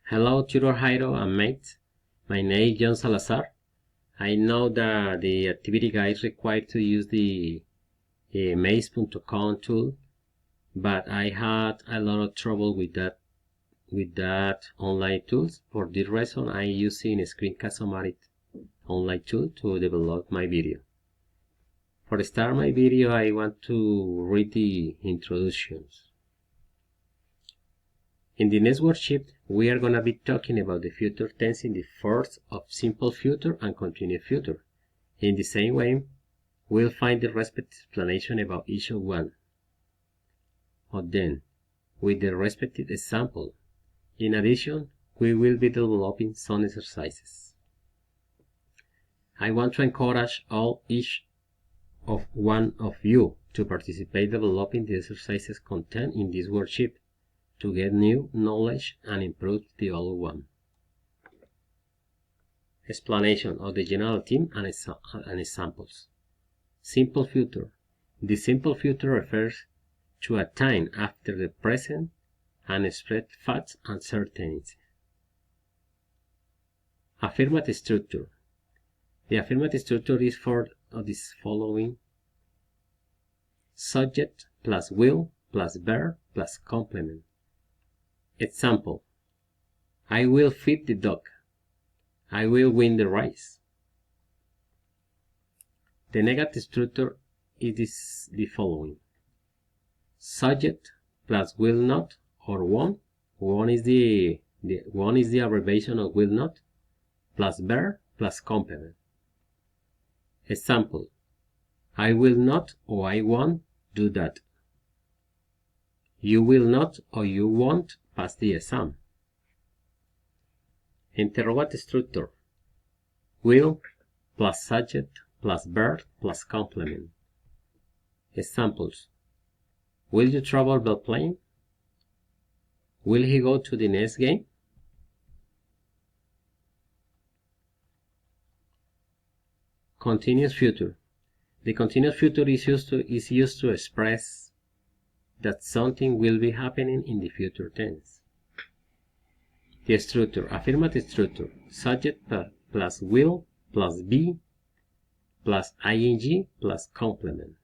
Hello, tutor Jairo and mates. My name is John Salazar. I know that the activity guide required to use the maze.com tool, but I had a lot of trouble with that online tools. For this reason, I'm using Explicaciòn online tool to develop my video. For start my video, I want to read the introductions. In the next worksheet, we are going to be talking about the future tense in the forms of simple future and continuous future. In the same way, we'll find the respective explanation about each one of them with the respective example. In addition, we will be developing some exercises. I want to encourage each one of you to participate developing the exercises contained in this worksheet, to get new knowledge and improve the old one. Explanation of the general theme and examples. Simple future. The simple future refers to a time after the present and express facts and certainties. Affirmative structure. The affirmative structure is for this following: subject plus will plus verb plus complement. Example: I will feed the dog. I will win the race. The negative structure is the following: subject plus will not or won't. Won't is the abbreviation of will not, plus verb plus complement. Example: I will not or I won't do that. You will not or you won't pass the exam. Interrogative structure: will plus subject plus verb plus complement. Examples: will you travel by plane? Will he go to the next game? Continuous future. The continuous future is used to express that something will be happening in the future tense. The structure: affirmative structure, subject plus will plus be plus ing plus complement.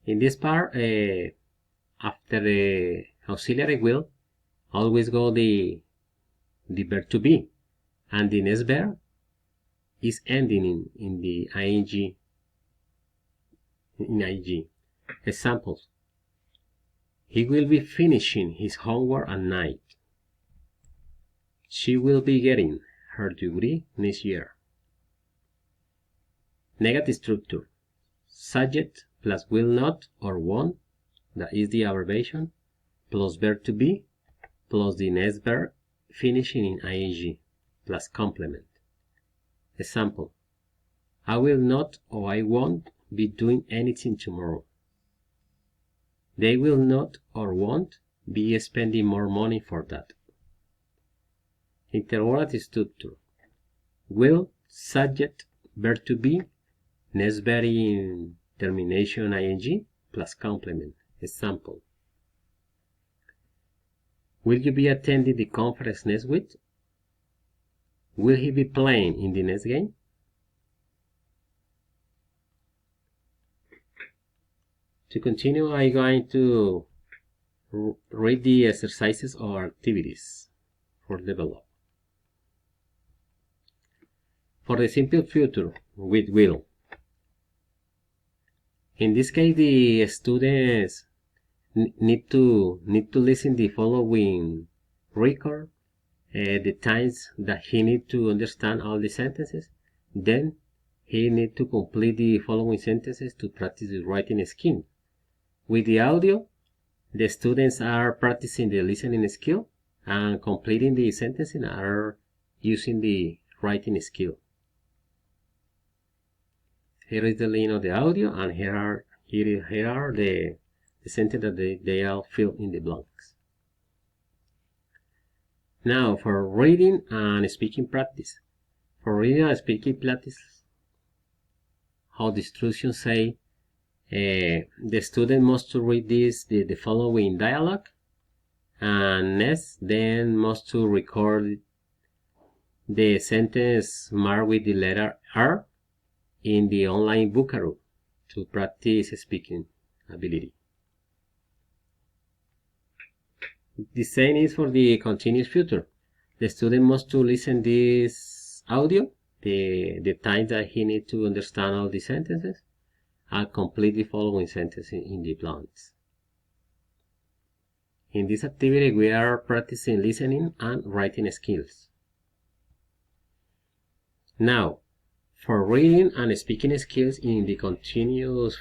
In this part, after the auxiliary will, always go the verb to be, and the next verb is ending in the ing. Examples: he will be finishing his homework at night. She will be getting her degree next year. Negative structure: subject plus will not or won't, that is the abbreviation, plus verb to be, plus the next verb finishing in ing, plus complement. Example: I will not or I won't be doing anything tomorrow. They will not or won't be spending more money for that. Interrogative structure: will, subject, verb to be, next verb in termination ing, plus complement. Example: will you be attending the conference next week? Will he be playing in the next game? To continue, I'm going to read the exercises or activities for develop. For the simple future with will. In this case, the students need to listen the following record, the times that he need to understand all the sentences. Then he need to complete the following sentences to practice the writing skill. With the audio, the students are practicing the listening skill, and completing the sentences are using the writing skill. Here is the link of the audio, and here are the sentences that they are filled in the blanks. Now for reading and speaking practice. For reading and speaking practice, how the instructions say The student must to read the following dialogue, and next then must to record the sentence marked with the letter R in the online Buckaroo to practice speaking ability. The same is for the continuous future. The student must to listen this audio the time that he needs to understand all the sentences and complete the following sentences in the plans. In this activity, we are practicing listening and writing skills. Now, for reading and speaking skills in the continuous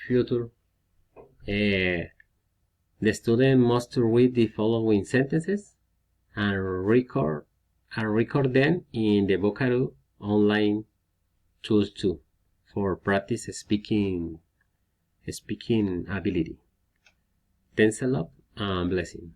future, the student must read the following sentences and record them in the Buckaroo online tools too for practice speaking ability. Thanks a lot and blessing.